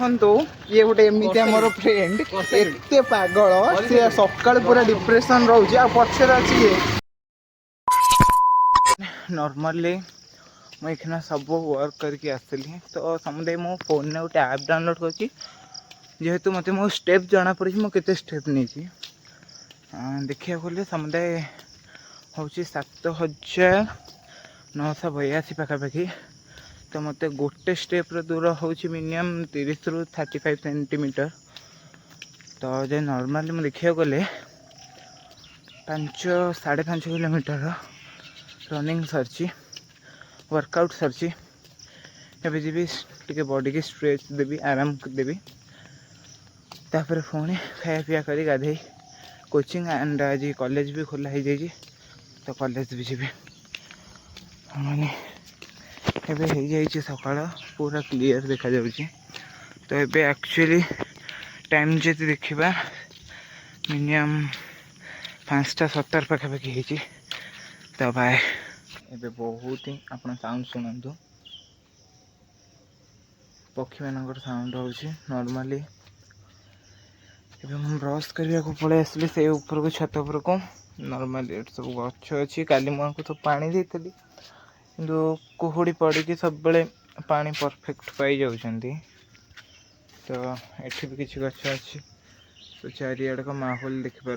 देखो ये गोटे एमती मोर फ्रेंड एत पागल सी सका पूरा डिप्रेशन रोचे आ पचर अच्छी नॉर्मली मुझे सब वर्क करके आसली तो समुदाय मो फोन में गोटे ऐप डाउनलोड कर जेहेतु मत मो स्टेप जना पड़ी मो केते स्टेप नहीं देखिए गले समुदाय हूँ 7,982 पाखापाखि तो मत गोटे स्टेप दूर हूँ मिनिमम 30 ରୁ 35 सेंटीमीटर तो जे नॉर्मली मुझे देखिए गले 5-5.5 किलोमीटर रनिंग सरची वर्कआउट सरची एवं जी टे बॉडी की स्ट्रेच देवी आराम देवी तापर पुणी खाया पीया कर गाधे कोचिंग एंड आज कॉलेज भी खोला हो जाए तो कॉलेज भी जी माने एबे हो जाए सकाळ पूरा क्लीयर देखा जाउची तो एबे एक्चुअली टाइम जे देखिबा मिनिमम 5:17 पाखापाखि होती तो बाय एबे बहुत ही आपन साउंड सुनंतु पक्षी मानकर साउंड होची नॉर्मली एबे हम ब्रश करने को पड़े आसली से ऊपर को छत उपर को नॉर्मली सब गछ अच्छी काली मुआ को तो पानी देती किंतु कुहुड़ी पड़ी सब बड़े पानी परफेक्ट पाई जाउछंती तो एठी भी किसी गछ अच्छी तो चारियाड़ का माहौल देखिपे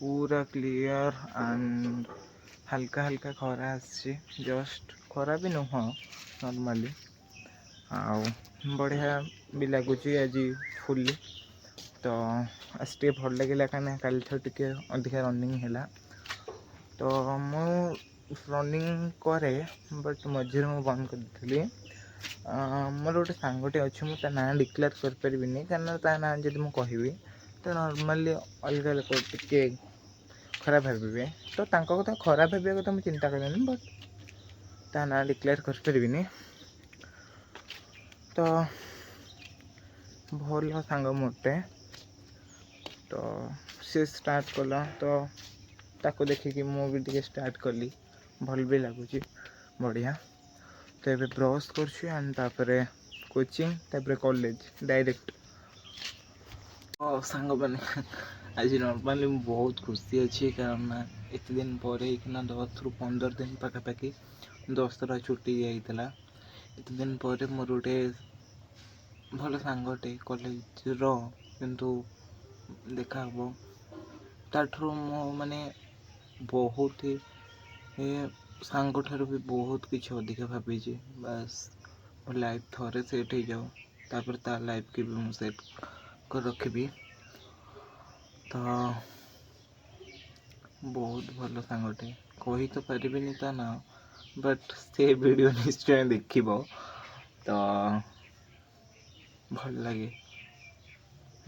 पूरा क्लियर एंड हल्का हल्का खरा आसी जस्ट खरा भी नुह नॉर्मली आउ बढ़िया भी लगुच आज फुली तो आज टे भल लगे कहीं कल टे अधिका रनिंग है तो मु रनिंग करे बट मझे मुझे बंद कर दी मोर गोटे सांगटे अच्छे मुझे ना डिक्लेयर कर पारिनी कारण ता ना जब मुझे कहबी तो नॉर्मली अलग लोग टे खराब भावे तो कथा खराब भाव कथा मुझे चिंता करें बट ता ना डिक्लेयर कर पारिनी तो भल सांग मोटे तो सी स्टार्ट कला तो ताको देखिकी मु भी टे स्टार्ट कली भल भी लगुच बढ़िया तो ये ब्रश कर कोचिंग तापर कॉलेज डायरेक्ट सांग मैंने आज नॉर्मली बहुत खुशी अच्छी कारण एत दिन पर 10 ରୁ 15 दिन पाखापाखि 10 छुट्टी जाइला एत दिन पर मोर गोटे भल सांगटे कॉलेज रो किंतु देखा हम ताठू मो माने बहुत ही सांग ठारू भी बहुत किसी अधिक भावी बस लाइफ थोड़े सेट हो जाओ तापर ता लाइफ की भी मुझे सेट कर रखी तो बहुत भल सांगटे कही तो पारिनी ता ना बट से वीडियो निश्चय देखिबो तो भल लगे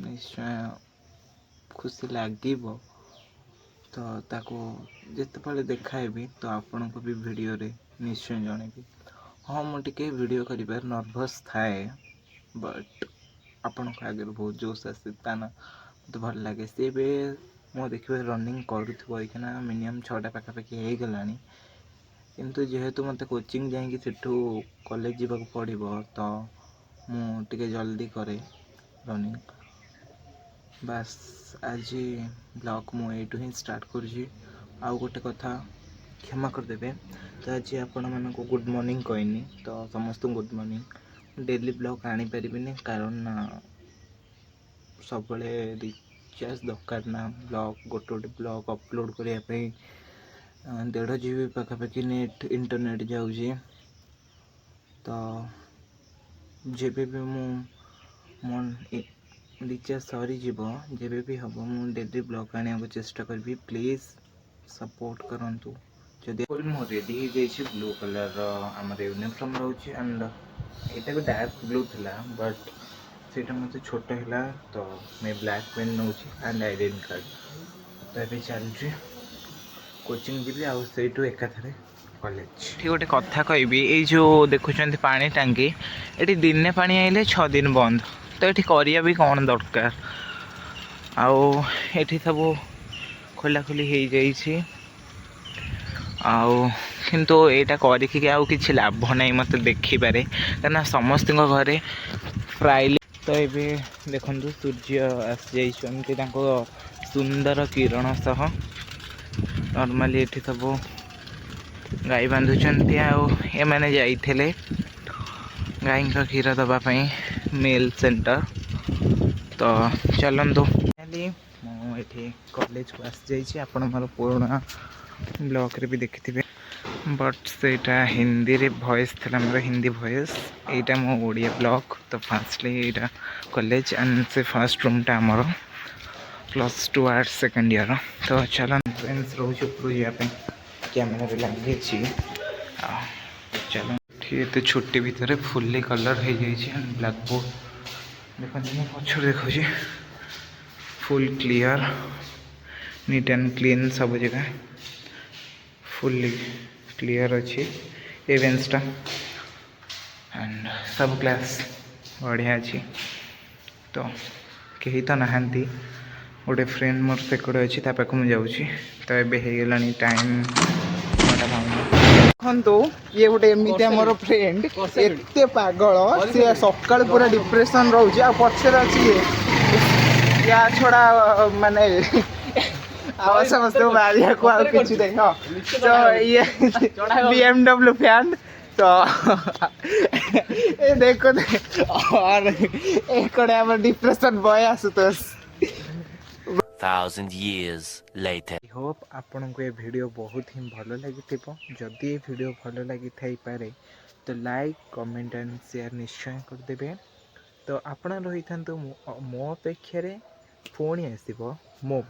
निश्चय खुशी लगे तो ताको जिते देखाबी तो आपण को भी वीडियो रे निश्चय जनइबी हाँ मुझे वीडियो कर नर्भस थाए बट आपण को आगे बहुत जोश आसता ना तो भल लगे सी भी मो देखिए रनिंग करूना मिनिमम 6टा पाखापाखि हो गला किंतु जेहेतु मत कोचिंग जाकि सेठू कॉलेज जावाक पड़ो तो मुझे जल्दी करे रनिंग बास आज ब्लॉग मुझे ही स्टार्ट करुँची आउ गोटे कथा क्षमा करदे तो आज आपण मानक गुड मॉर्निंग कहनी तो समस्त गुड मॉर्निंग डेली ब्लॉग आनी पारिनी कारण सब रिचार्ज दरकार ना ब्लॉग गोटे गोटे ब्लॉग अपलोड करने 1.5 GB पाखापाखि नेट इंटरनेट जाऊँगी तो जब भी मो रिचार्ज सरी जब भी हम मुझे डेली ब्लॉग आने को चेष्टा करी प्लीज सपोर्ट करंतु जदि मो रेडी हो जाइए ब्लू कलर आम यूनिफॉर्म रोचे एंड यहाँ भी डार्क ब्लू थिला बट सेटा मत छोट है तो मैं ब्लैक पेन नौ एंड आईडेंट कार्ड तो ये चलुची कोचिंग जी आठू एकाथरे कॉलेज ठीक गोटे कथा कहबी ये जो देखुं पानी टांगी ये दिने पानी आइले 6 दिन बंद तो ये करिया भी कौन दरकार आउ ये सब खोलाखोली हो जाइए आउ किंतु यहाँ करके आउ किसी लाभ नहीं मत देखिपारे कारण समस्त घरे फ्राइल तो ये देखु सूर्य आसी सुंदर किरण सह नॉर्मली ये सब गाई बांधुंट आने जाइए गाई क्षीर दवापाई मिल सेंटर तो चलतु मुझे कॉलेज को आसी आपण मोर पुराणा ब्लॉग रे भी देखी बट सेटा हिंदी रे वॉइस थी मोर हिंदी वॉइस यहाँ मो ओडिया ब्लॉग तो फास्टली यहाँ कॉलेज एंड से फर्स्ट रूमटा आमर +2 आर्ट्स सेकेंड ईयर तो चलो फ्रेंड्स रोज ऊपर जावाई कैमेरा लगे चलो ठीक है छुट्टी भितर फुल्ली कलर हो जाए ब्लैक बोर्ड देखते पछर देखा full clear neat and clean सब जगह फुल्ली क्लियर अच्छी इवेंट्सटा एंड सब क्लास बढ़िया अच्छी तो कहीं तो नहांती गोटे फ्रेंड मोर सेकड़े अच्छी पाक मुझे जाऊँगी तो ये हो टाइम देखो ये गोटे एमती मोर फ्रेंड एत पागल सी सकाल पूरा डिप्रेशन रोचे आ पचर अच्छी या छड़ा माने समस्त बाहर को किसी नहीं हाँ तो ये BMW फैन तो ये देखो और एक depression boy Ashutosh 1000 years later. I hope आपन को ये वीडियो बहुत ही भल लगी जदि ये वीडियो भल लगी थाई पारे तो लाइक कमेंट एंड शेयर निश्चय करदे तो आपण रही था मो अपेक्षा पुणी आसो मो